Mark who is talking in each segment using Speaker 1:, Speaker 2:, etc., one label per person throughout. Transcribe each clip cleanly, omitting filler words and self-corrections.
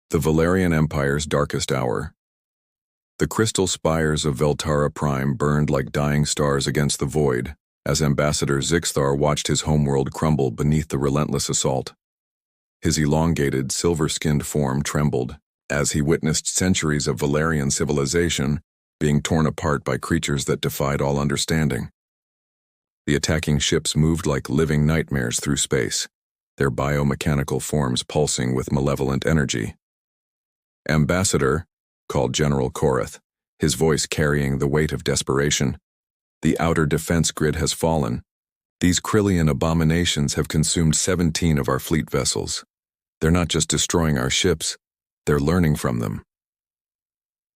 Speaker 1: The Valerian Empire's darkest hour. The crystal spires of Veltara Prime burned like dying stars against the void, as Ambassador Zixthar watched his homeworld crumble beneath the relentless assault. His elongated, silver-skinned form trembled, as he witnessed centuries of Valerian civilization being torn apart by creatures that defied all understanding. The attacking ships moved like living nightmares through space, their biomechanical forms pulsing with malevolent energy. Ambassador, called General Korath, his voice carrying the weight of desperation. The outer defense grid has fallen. These Krillian abominations have consumed 17 of our fleet vessels. They're not just destroying our ships, they're learning from them.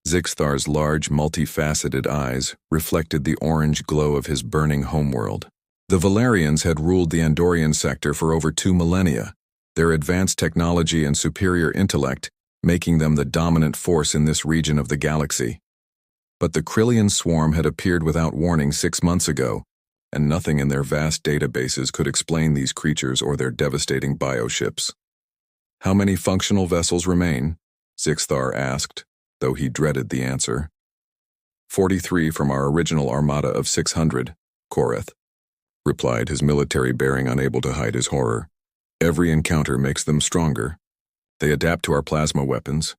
Speaker 1: Zixthar's large, multifaceted eyes reflected the orange glow of his burning homeworld. The Valerians had ruled the Andorian sector for over 2 millennia, their advanced technology and superior intellect making them the dominant force in this region of the galaxy. But the Krillian swarm had appeared without warning 6 months ago, and nothing in their vast databases could explain these creatures or their devastating bioships. How many functional vessels remain? Zixthar asked, though he dreaded the answer. 43 from our original armada of 600, Korath replied, his military bearing unable to hide his horror. Every encounter makes them stronger. They adapt to our plasma weapons,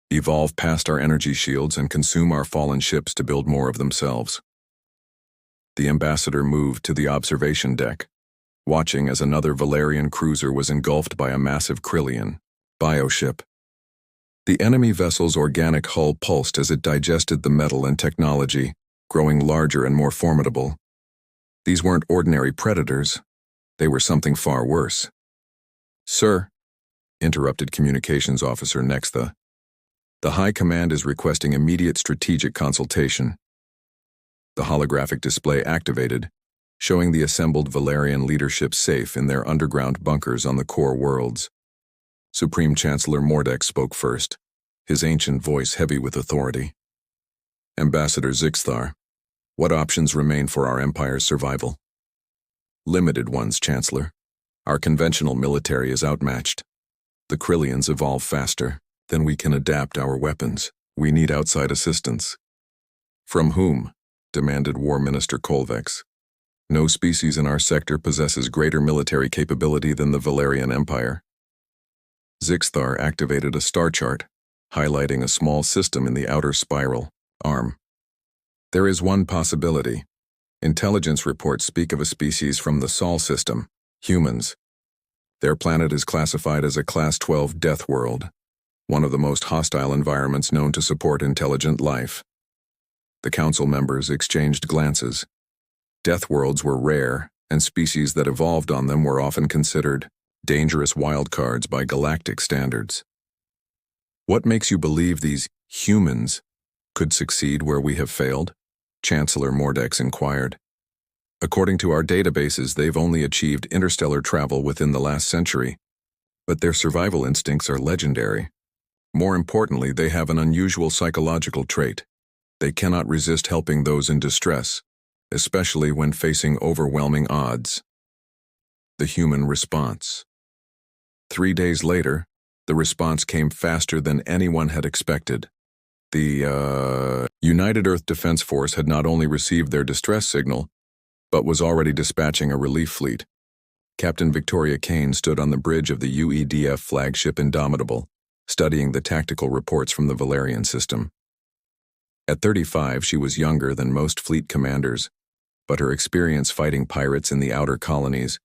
Speaker 1: evolve past our energy shields, and consume our fallen ships to build more of themselves. The ambassador moved to the observation deck, watching as another Valerian cruiser was engulfed by a massive Krillian bioship. The enemy vessel's organic hull pulsed as it digested the metal and technology, growing larger and more formidable. These weren't ordinary predators. They were something far worse. "Sir," interrupted Communications Officer Nextha, "the High Command is requesting immediate strategic consultation." The holographic display activated, showing the assembled Valerian leadership safe in their underground bunkers on the core worlds. Supreme Chancellor Mordex spoke first, his ancient voice heavy with authority. "Ambassador Zixthar, what options remain for our Empire's survival?" "Limited ones, Chancellor. Our conventional military is outmatched. The Krillians evolve faster, then we can adapt our weapons. We need outside assistance." "From whom?" demanded War Minister Kolvex. "No species in our sector possesses greater military capability than the Valerian Empire." Zixthar activated a star chart, highlighting a small system in the outer spiral arm. "There is one possibility. Intelligence reports speak of a species from the Sol system, humans. Their planet is classified as a Class 12 death world, one of the most hostile environments known to support intelligent life." The council members exchanged glances. Death worlds were rare, and species that evolved on them were often considered dangerous wildcards by galactic standards. "What makes you believe these humans could succeed where we have failed?" Chancellor Mordex inquired. "According to our databases, they've only achieved interstellar travel within the last century, but their survival instincts are legendary. More importantly, they have an unusual psychological trait. They cannot resist helping those in distress, especially when facing overwhelming odds." The human response. 3 days later, the response came faster than anyone had expected. The United Earth Defense Force had not only received their distress signal, but was already dispatching a relief fleet. Captain Victoria Kane stood on the bridge of the UEDF flagship Indomitable, studying the tactical reports from the Valerian system. At 35, she was younger than most fleet commanders, but her experience fighting pirates in the outer colonies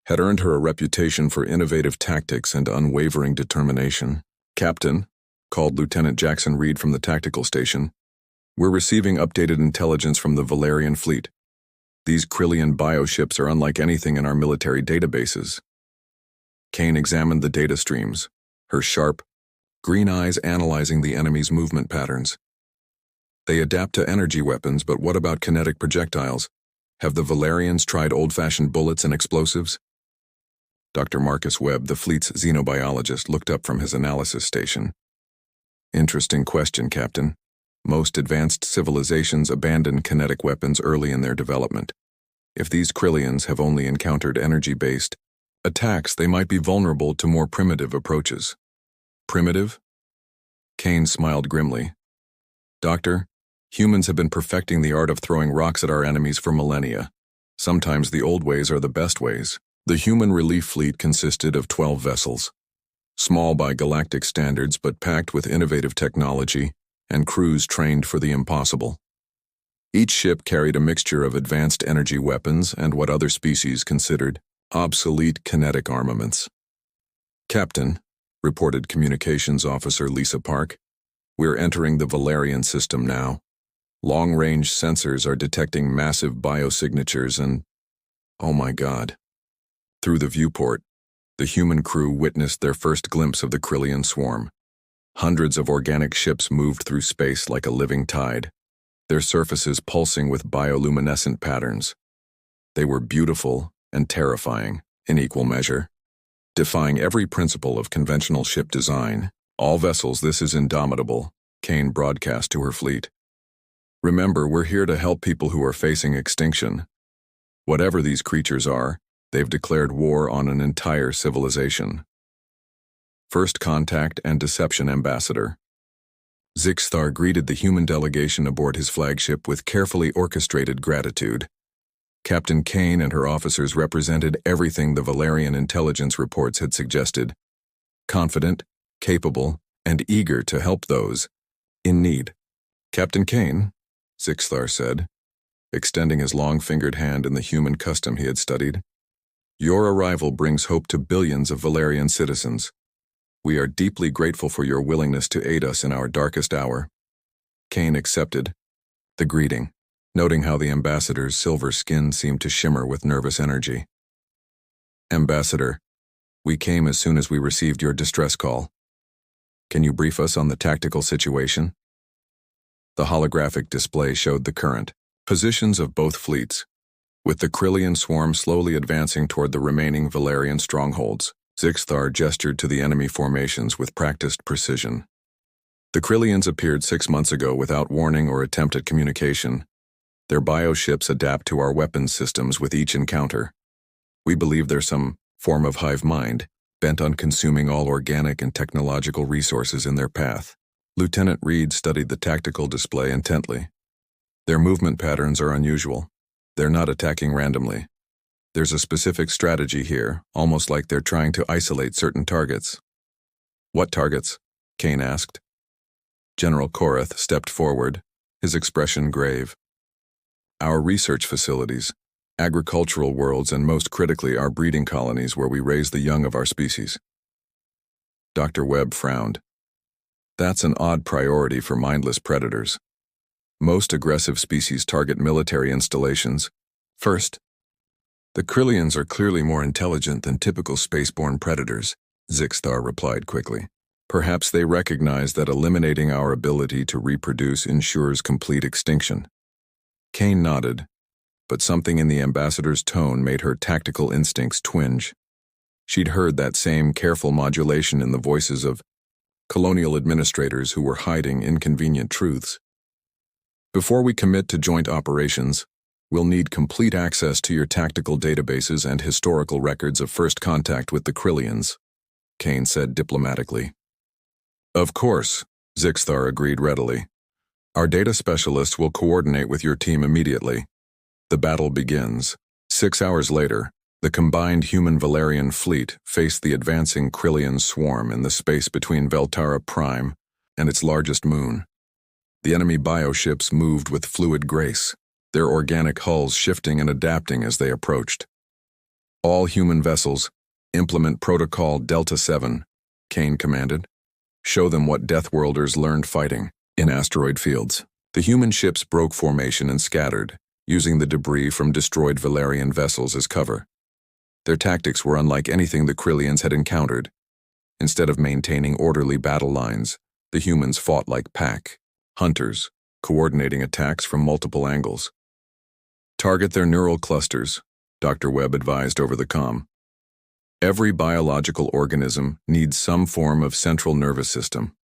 Speaker 1: had earned her a reputation for innovative tactics and unwavering determination. "Captain," called Lieutenant Jackson Reed from the tactical station, "we're receiving updated intelligence from the Valerian fleet. These Krillian bioships are unlike anything in our military databases." Kane examined the data streams, her sharp, green eyes analyzing the enemy's movement patterns. "They adapt to energy weapons, but what about kinetic projectiles? Have the Valerians tried old-fashioned bullets and explosives?" Dr. Marcus Webb, the fleet's xenobiologist, looked up from his analysis station. "Interesting question, Captain. Most advanced civilizations abandon kinetic weapons early in their development. If these Krillians have only encountered energy-based attacks, they might be vulnerable to more primitive approaches." "Primitive?" Kane smiled grimly. Doctor, humans have been perfecting the art of throwing rocks at our enemies for millennia. Sometimes the old ways are the best ways. The human relief fleet consisted of 12 vessels, small by galactic standards but packed with innovative technology and crews trained for the impossible. Each ship carried a mixture of advanced energy weapons and what other species considered obsolete kinetic armaments. Captain, reported Communications Officer Lisa Park, we're entering the Valerian system now. Long-range sensors are detecting massive biosignatures and, oh my God. Through the viewport, the human crew witnessed their first glimpse of the Krillian swarm. Hundreds of organic ships moved through space like a living tide, their surfaces pulsing with bioluminescent patterns. They were beautiful and terrifying in equal measure. Defying every principle of conventional ship design, all vessels, this is indomitable, Kane broadcast to her fleet. Remember, we're here to help people who are facing extinction. Whatever these creatures are, they've declared war on an entire civilization. First Contact and Deception Ambassador. Zixthar greeted the human delegation aboard his flagship with carefully orchestrated gratitude. Captain Kane and her officers represented everything the Valerian intelligence reports had suggested. Confident, capable, and eager to help those in need. Captain Kane, Zixthar said, extending his long-fingered hand in the human custom he had studied. Your arrival brings hope to billions of Valerian citizens. We are deeply grateful for your willingness to aid us in our darkest hour. Kane accepted the greeting, noting how the ambassador's silver skin seemed to shimmer with nervous energy. Ambassador, we came as soon as we received your distress call. Can you brief us on the tactical situation? The holographic display showed the current positions of both fleets, with the Krillian swarm slowly advancing toward the remaining Valerian strongholds. Zixthar gestured to the enemy formations with practiced precision. The Krillians appeared 6 months ago without warning or attempt at communication. Their bioships adapt to our weapons systems with each encounter. We believe there's some form of hive mind, bent on consuming all organic and technological resources in their path. Lieutenant Reed studied the tactical display intently. Their movement patterns are unusual. They're not attacking randomly. There's a specific strategy here, almost like they're trying to isolate certain targets. What targets? Kane asked. General Korath stepped forward, his expression grave. Our research facilities, agricultural worlds, and most critically, our breeding colonies where we raise the young of our species. Dr. Webb frowned. That's an odd priority for mindless predators. Most aggressive species target military installations. First, the Krillians are clearly more intelligent than typical spaceborne predators, Zixthar replied quickly. Perhaps they recognize that eliminating our ability to reproduce ensures complete extinction. Kane nodded, but something in the ambassador's tone made her tactical instincts twinge. She'd heard that same careful modulation in the voices of colonial administrators who were hiding inconvenient truths. Before we commit to joint operations, we'll need complete access to your tactical databases and historical records of first contact with the Krillians, Kane said diplomatically. Of course, Zixthar agreed readily. Our data specialists will coordinate with your team immediately. The battle begins. 6 hours later, the combined human-Valerian fleet faced the advancing Krillian swarm in the space between Veltara Prime and its largest moon. The enemy bioships moved with fluid grace, their organic hulls shifting and adapting as they approached. All human vessels, implement Protocol Delta 7, Kane commanded. Show them what Deathworlders learned fighting in asteroid fields. The human ships broke formation and scattered, using the debris from destroyed Valerian vessels as cover. Their tactics were unlike anything the Krillians had encountered. Instead of maintaining orderly battle lines, the humans fought like pack hunters, coordinating attacks from multiple angles. Target their neural clusters, Dr. Webb advised over the comm. Every biological organism needs some form of central nervous system.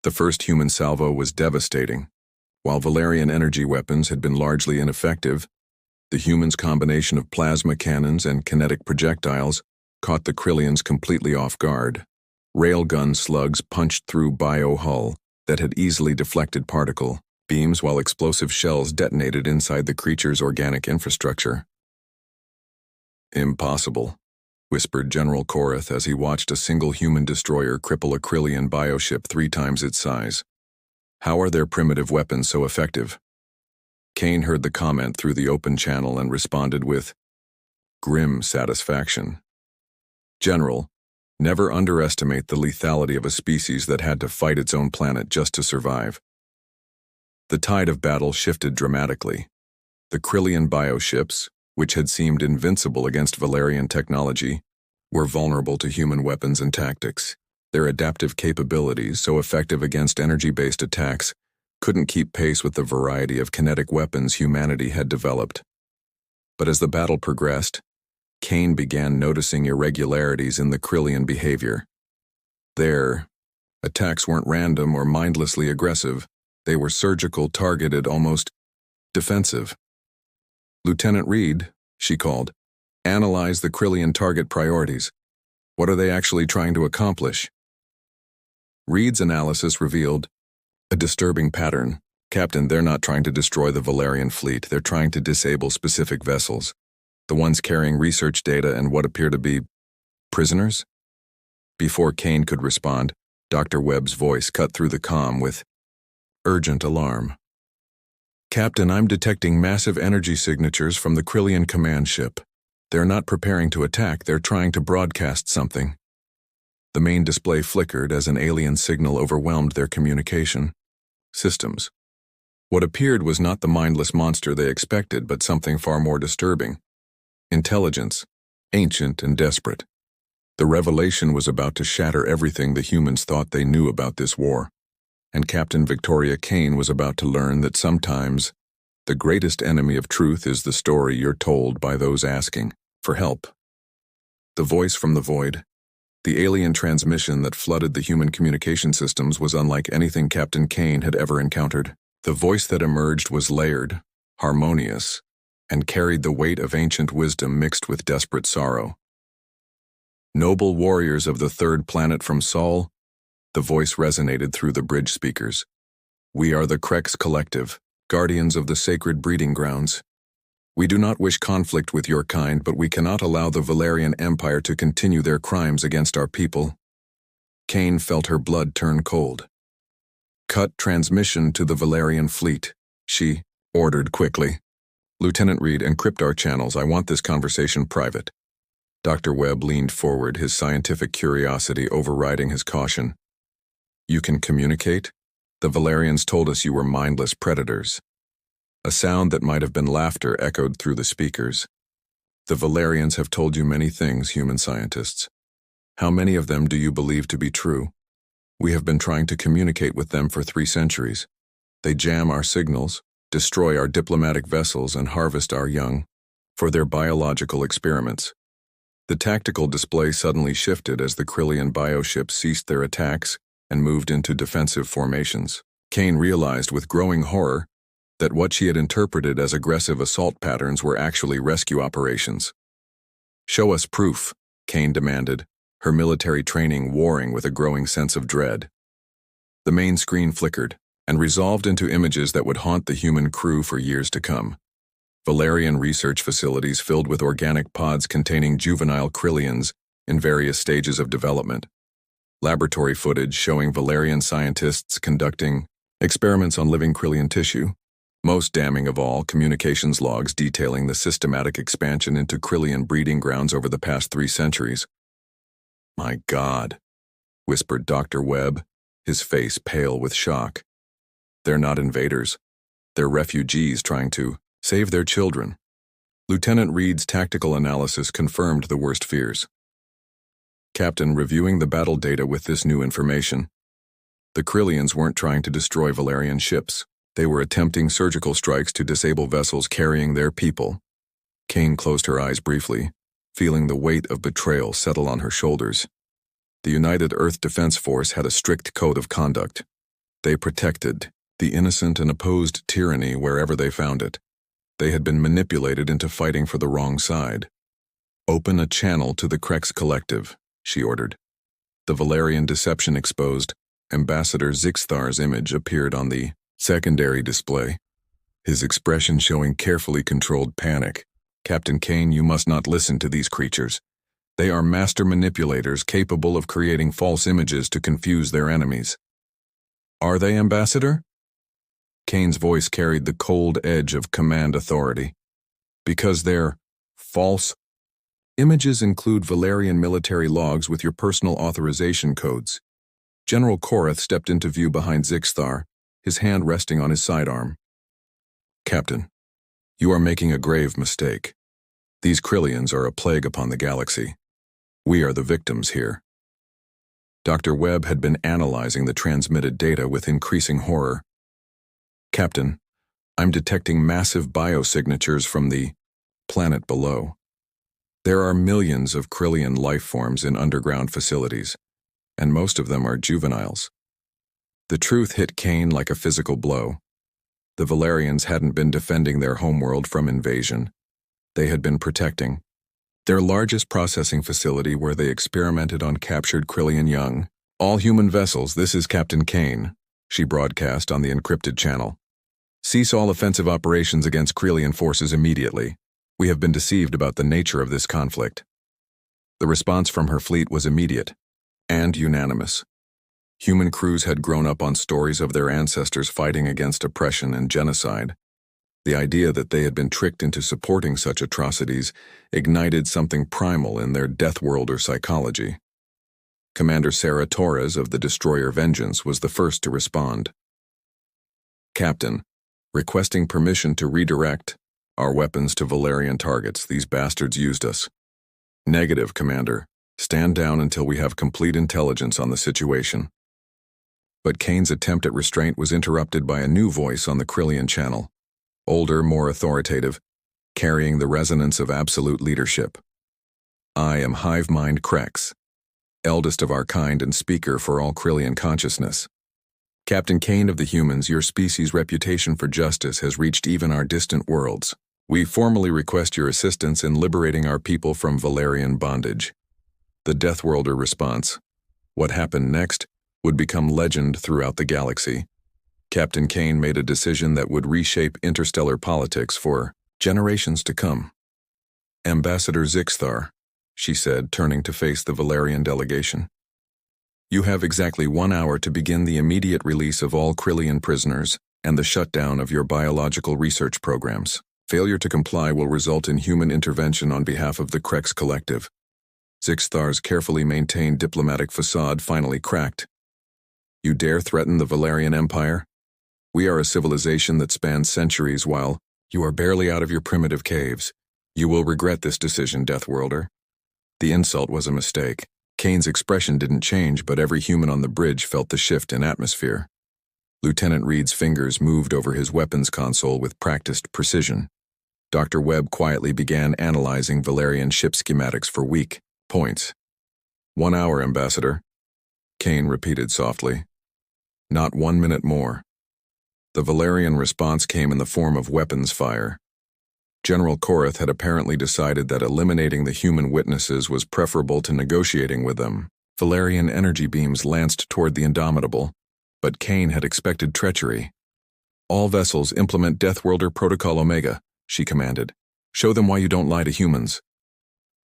Speaker 1: The first human salvo was devastating. While Valerian energy weapons had been largely ineffective, the humans' combination of plasma cannons and kinetic projectiles caught the Krillians completely off guard. Railgun slugs punched through bio-hull that had easily deflected particle beams while explosive shells detonated inside the creature's organic infrastructure. "Impossible," whispered General Korath as he watched a single human destroyer cripple a Krillian bioship 3 times its size. "How are their primitive weapons so effective?" Kane heard the comment through the open channel and responded with grim satisfaction. "General, never underestimate the lethality of a species that had to fight its own planet just to survive." The tide of battle shifted dramatically. The Krillian bioships, which had seemed invincible against Valerian technology, were vulnerable to human weapons and tactics. Their adaptive capabilities, so effective against energy-based attacks, couldn't keep pace with the variety of kinetic weapons humanity had developed. But as the battle progressed, Kane began noticing irregularities in the Krillian behavior. Their attacks weren't random or mindlessly aggressive. They were surgical, targeted, almost defensive. "Lieutenant Reed," she called, "analyze the Krillian target priorities. What are they actually trying to accomplish?" Reed's analysis revealed a disturbing pattern. "Captain, they're not trying to destroy the Valerian fleet. They're trying to disable specific vessels. The ones carrying research data and what appear to be prisoners?" Before Kane could respond, Dr. Webb's voice cut through the comm with urgent alarm. "Captain, I'm detecting massive energy signatures from the Krillian command ship. They're not preparing to attack, they're trying to broadcast something." The main display flickered as an alien signal overwhelmed their communication systems. What appeared was not the mindless monster they expected, but something far more disturbing. Intelligence, ancient and desperate. The revelation was about to shatter everything the humans thought they knew about this war. And Captain Victoria Kane was about to learn that sometimes the greatest enemy of truth is the story you're told by those asking for help. The voice from the void, the alien transmission that flooded the human communication systems, was unlike anything Captain Kane had ever encountered. The voice that emerged was layered, harmonious, and carried the weight of ancient wisdom mixed with desperate sorrow. "Noble warriors of the third planet from Sol," the voice resonated through the bridge speakers. "We are the Krex Collective, guardians of the sacred breeding grounds. We do not wish conflict with your kind, but we cannot allow the Valerian Empire to continue their crimes against our people." Kane felt her blood turn cold. "Cut transmission to the Valerian fleet," she ordered quickly. "Lieutenant Reed, encrypt our channels. I want this conversation private." Dr. Webb leaned forward, his scientific curiosity overriding his caution. "You can communicate? The Valerians told us you were mindless predators." A sound that might have been laughter echoed through the speakers. "The Valerians have told you many things, human scientists. How many of them do you believe to be true? We have been trying to communicate with them for 3 centuries. They jam our signals, destroy our diplomatic vessels, and harvest our young for their biological experiments." The tactical display suddenly shifted as the Krillian bioships ceased their attacks and moved into defensive formations. Kane realized with growing horror that what she had interpreted as aggressive assault patterns were actually rescue operations. "Show us proof," Kane demanded, her military training warring with a growing sense of dread. The main screen flickered and resolved into images that would haunt the human crew for years to come. Valerian research facilities filled with organic pods containing juvenile Krillians in various stages of development. Laboratory footage showing Valerian scientists conducting experiments on living Krillian tissue. Most damning of all, communications logs detailing the systematic expansion into Krillian breeding grounds over the past 3 centuries. "My God," whispered Dr. Webb, his face pale with shock. "They're not invaders. They're refugees trying to save their children." Lieutenant Reed's tactical analysis confirmed the worst fears. "Captain, reviewing the battle data with this new information, the Krillians weren't trying to destroy Valerian ships. They were attempting surgical strikes to disable vessels carrying their people." Kane closed her eyes briefly, feeling the weight of betrayal settle on her shoulders. The United Earth Defense Force had a strict code of conduct. They protected the innocent and opposed tyranny wherever they found it. They had been manipulated into fighting for the wrong side. "Open a channel to the Krex Collective," she ordered. The Valerian deception exposed, Ambassador Zixthar's image appeared on the secondary display, his expression showing carefully controlled panic. Captain Kane, you must not listen to these creatures. They are master manipulators capable of creating false images to confuse their enemies. Are they, Ambassador? Kane's voice carried the cold edge of command authority. Because they're false. Images include Valerian military logs with your personal authorization codes. General Korath stepped into view behind Zixthar, his hand resting on his sidearm. Captain, you are making a grave mistake. These Krillians are a plague upon the galaxy. We are the victims here. Dr. Webb had been analyzing the transmitted data with increasing horror. Captain, I'm detecting massive biosignatures from the planet below. There are millions of Krillian life forms in underground facilities, and most of them are juveniles. The truth hit Kane like a physical blow. The Valerians hadn't been defending their homeworld from invasion. They had been protecting their largest processing facility where they experimented on captured Krillian young. All human vessels, this is Captain Kane, she broadcast on the encrypted channel. Cease all offensive operations against Krillian forces immediately. We have been deceived about the nature of this conflict. The response from her fleet was immediate and unanimous. Human crews had grown up on stories of their ancestors fighting against oppression and genocide. The idea that they had been tricked into supporting such atrocities ignited something primal in their Deathworlder psychology. Commander Sarah Torres of the destroyer Vengeance was the first to respond. Captain, requesting permission to redirect our weapons to Valerian targets. These bastards used us. Negative, Commander. Stand down until we have complete intelligence on the situation. But Kane's attempt at restraint was interrupted by a new voice on the Krillian channel. Older, more authoritative, carrying the resonance of absolute leadership. I am Hive Mind Krex, eldest of our kind and speaker for all Krillian consciousness. Captain Kane of the humans, your species' reputation for justice has reached even our distant worlds. We formally request your assistance in liberating our people from Valerian bondage. The Deathworlder response, what happened next, would become legend throughout the galaxy. Captain Kane made a decision that would reshape interstellar politics for generations to come. Ambassador Zixthar, she said, turning to face the Valerian delegation. You have exactly 1 hour to begin the immediate release of all Krillian prisoners and the shutdown of your biological research programs. Failure to comply will result in human intervention on behalf of the Krex Collective. Zixthar's carefully maintained diplomatic facade finally cracked. You dare threaten the Valerian Empire? We are a civilization that spans centuries while you are barely out of your primitive caves. You will regret this decision, Deathworlder. The insult was a mistake. Kane's expression didn't change, but every human on the bridge felt the shift in atmosphere. Lieutenant Reed's fingers moved over his weapons console with practiced precision. Dr. Webb quietly began analyzing Valerian ship schematics for weak points. 1 hour, Ambassador, Kane repeated softly. Not 1 minute more. The Valerian response came in the form of weapons fire. General Korath had apparently decided that eliminating the human witnesses was preferable to negotiating with them. Valerian energy beams lanced toward the Indomitable, but Kane had expected treachery. All vessels implement Deathworlder Protocol Omega, she commanded. Show them why you don't lie to humans.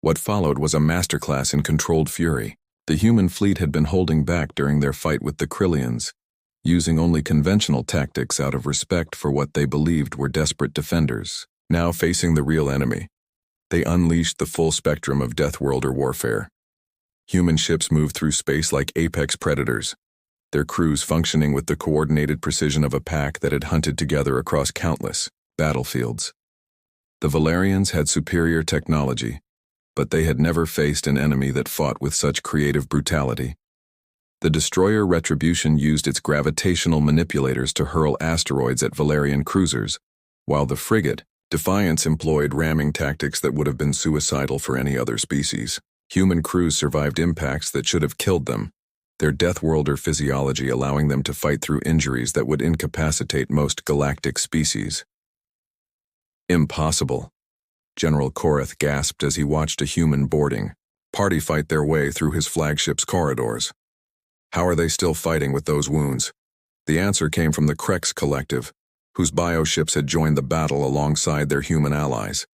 Speaker 1: What followed was a masterclass in controlled fury. The human fleet had been holding back during their fight with the Krillians, using only conventional tactics out of respect for what they believed were desperate defenders. Now facing the real enemy, they unleashed the full spectrum of Deathworlder warfare. Human ships moved through space like apex predators, their crews functioning with the coordinated precision of a pack that had hunted together across countless battlefields. The Valerians had superior technology, but they had never faced an enemy that fought with such creative brutality. The destroyer Retribution used its gravitational manipulators to hurl asteroids at Valerian cruisers, while the frigate Defiance employed ramming tactics that would have been suicidal for any other species. Human crews survived impacts that should have killed them, their Deathworlder physiology allowing them to fight through injuries that would incapacitate most galactic species. Impossible, General Korath gasped as he watched a human boarding party fight their way through his flagship's corridors. How are they still fighting with those wounds? The answer came from the Krex Collective, whose bioships had joined the battle alongside their human allies.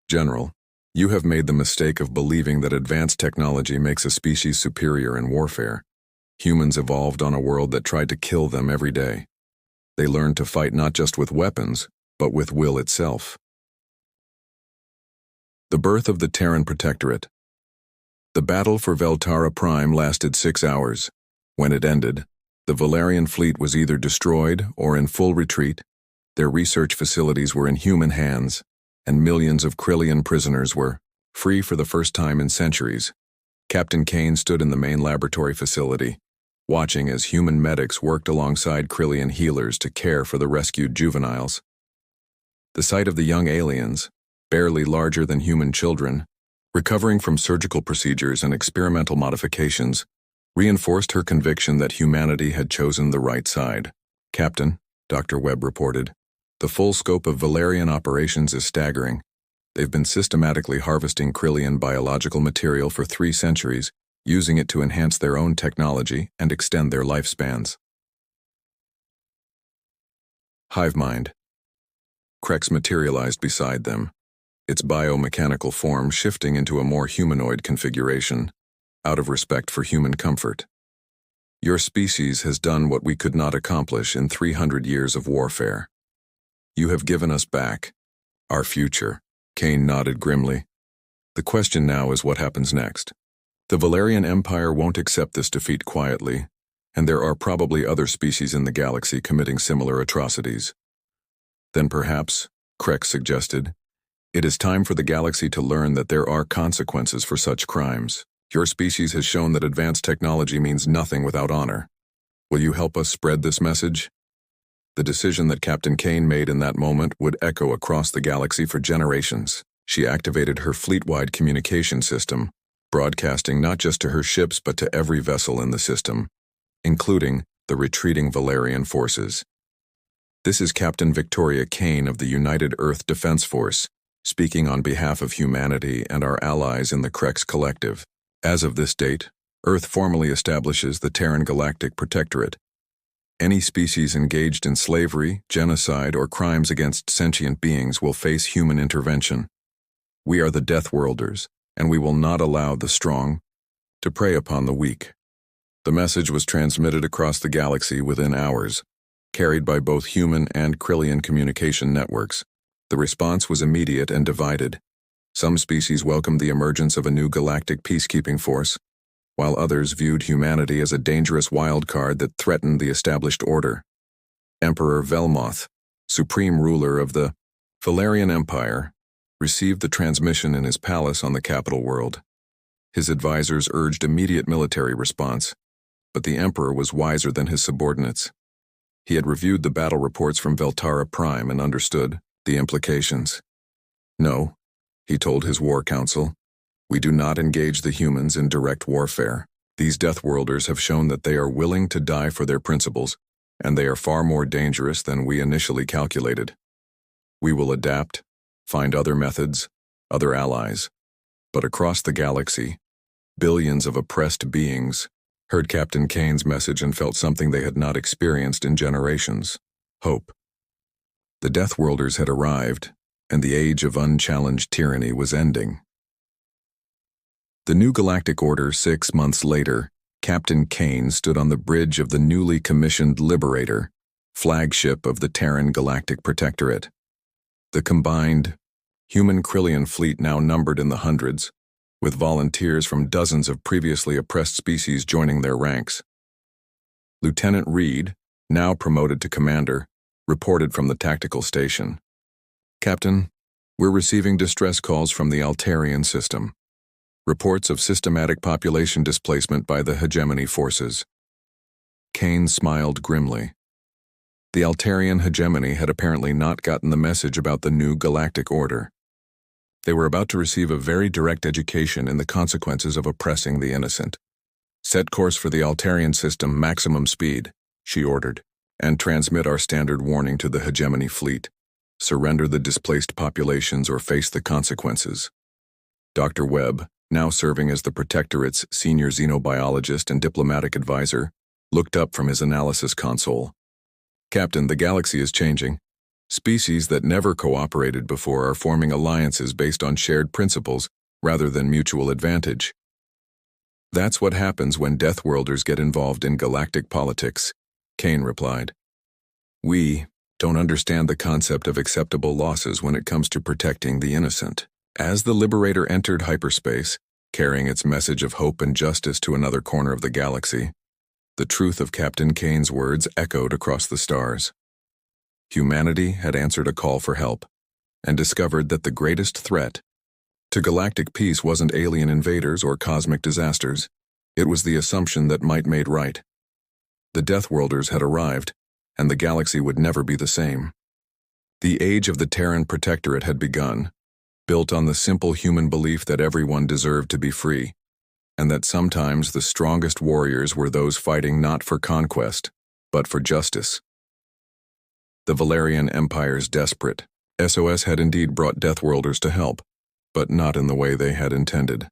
Speaker 1: General, you have made the mistake of believing that advanced technology makes a species superior in warfare. Humans evolved on a world that tried to kill them every day. They learned to fight not just with weapons, but with will itself. The birth of the Terran Protectorate. The battle for Veltara Prime lasted 6 hours. When it ended, the Valerian fleet was either destroyed or in full retreat. Their research facilities were in human hands, and millions of Krillian prisoners were free for the first time in centuries. Captain Kane stood in the main laboratory facility, watching as human medics worked alongside Krillian healers to care for the rescued juveniles. The sight of the young aliens, barely larger than human children, recovering from surgical procedures and experimental modifications, reinforced her conviction that humanity had chosen the right side. Captain, Dr. Webb reported, the full scope of Valerian operations is staggering. They've been systematically harvesting Krillian biological material for 3 centuries, using it to enhance their own technology and extend their lifespans. Hive mind. Krex materialized beside them, its biomechanical form shifting into a more humanoid configuration, out of respect for human comfort. Your species has done what we could not accomplish in 300 years of warfare. You have given us back our future. Kane nodded grimly. The question now is what happens next. The Valerian Empire won't accept this defeat quietly, and there are probably other species in the galaxy committing similar atrocities. Then perhaps, Krex suggested, it is time for the galaxy to learn that there are consequences for such crimes. Your species has shown that advanced technology means nothing without honor. Will you help us spread this message? The decision that Captain Kane made in that moment would echo across the galaxy for generations. She activated her fleet-wide communication system, broadcasting not just to her ships but to every vessel in the system, including the retreating Valerian forces. This is Captain Victoria Kane of the United Earth Defense Force, speaking on behalf of humanity and our allies in the Krex Collective. As of this date, Earth formally establishes the Terran Galactic Protectorate. Any species engaged in slavery, genocide, or crimes against sentient beings will face human intervention. We are the Deathworlders, and we will not allow the strong to prey upon the weak. The message was transmitted across the galaxy within hours, carried by both human and Krillian communication networks. The response was immediate and divided. Some species welcomed the emergence of a new galactic peacekeeping force, while others viewed humanity as a dangerous wild card that threatened the established order. Emperor Velmoth, supreme ruler of the Valerian Empire, received the transmission in his palace on the capital world. His advisors urged immediate military response, but the Emperor was wiser than his subordinates. He had reviewed the battle reports from Veltara Prime and understood the implications. No, he told his war council, we do not engage the humans in direct warfare. These Deathworlders have shown that they are willing to die for their principles, and they are far more dangerous than we initially calculated. We will adapt, find other methods, other allies. But across the galaxy, billions of oppressed beings heard Captain Kane's message and felt something they had not experienced in generations: hope. The Deathworlders had arrived, and the age of unchallenged tyranny was ending. The new galactic order 6 months later, Captain Kane stood on the bridge of the newly commissioned Liberator, flagship of the Terran Galactic Protectorate. The combined human-Krillian fleet now numbered in the hundreds, with volunteers from dozens of previously oppressed species joining their ranks. Lieutenant Reed, now promoted to commander, reported from the tactical station. Captain, we're receiving distress calls from the Altarian system. Reports of systematic population displacement by the hegemony forces. Kane smiled grimly. The Altarian hegemony had apparently not gotten the message about the new galactic order. They were about to receive a very direct education in the consequences of oppressing the innocent. Set course for the Altarian system maximum speed, she ordered, and transmit our standard warning to the hegemony fleet. Surrender the displaced populations or face the consequences. Dr. Webb, now serving as the Protectorate's senior xenobiologist and diplomatic advisor, looked up from his analysis console. "Captain, the galaxy is changing. Species that never cooperated before are forming alliances based on shared principles rather than mutual advantage. That's what happens when Deathworlders get involved in galactic politics," Kane replied. "We don't understand the concept of acceptable losses when it comes to protecting the innocent." As the Liberator entered hyperspace, carrying its message of hope and justice to another corner of the galaxy, the truth of Captain Kane's words echoed across the stars. Humanity had answered a call for help, and discovered that the greatest threat to galactic peace wasn't alien invaders or cosmic disasters. It was the assumption that might made right. The Deathworlders had arrived, and the galaxy would never be the same. The age of the Terran Protectorate had begun, built on the simple human belief that everyone deserved to be free, and that sometimes the strongest warriors were those fighting not for conquest, but for justice. The Valerian Empire's desperate. SOS had indeed brought Deathworlders to help, but not in the way they had intended.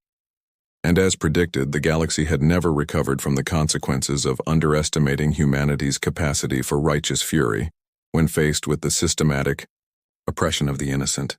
Speaker 1: And as predicted, the galaxy had never recovered from the consequences of underestimating humanity's capacity for righteous fury when faced with the systematic oppression of the innocent.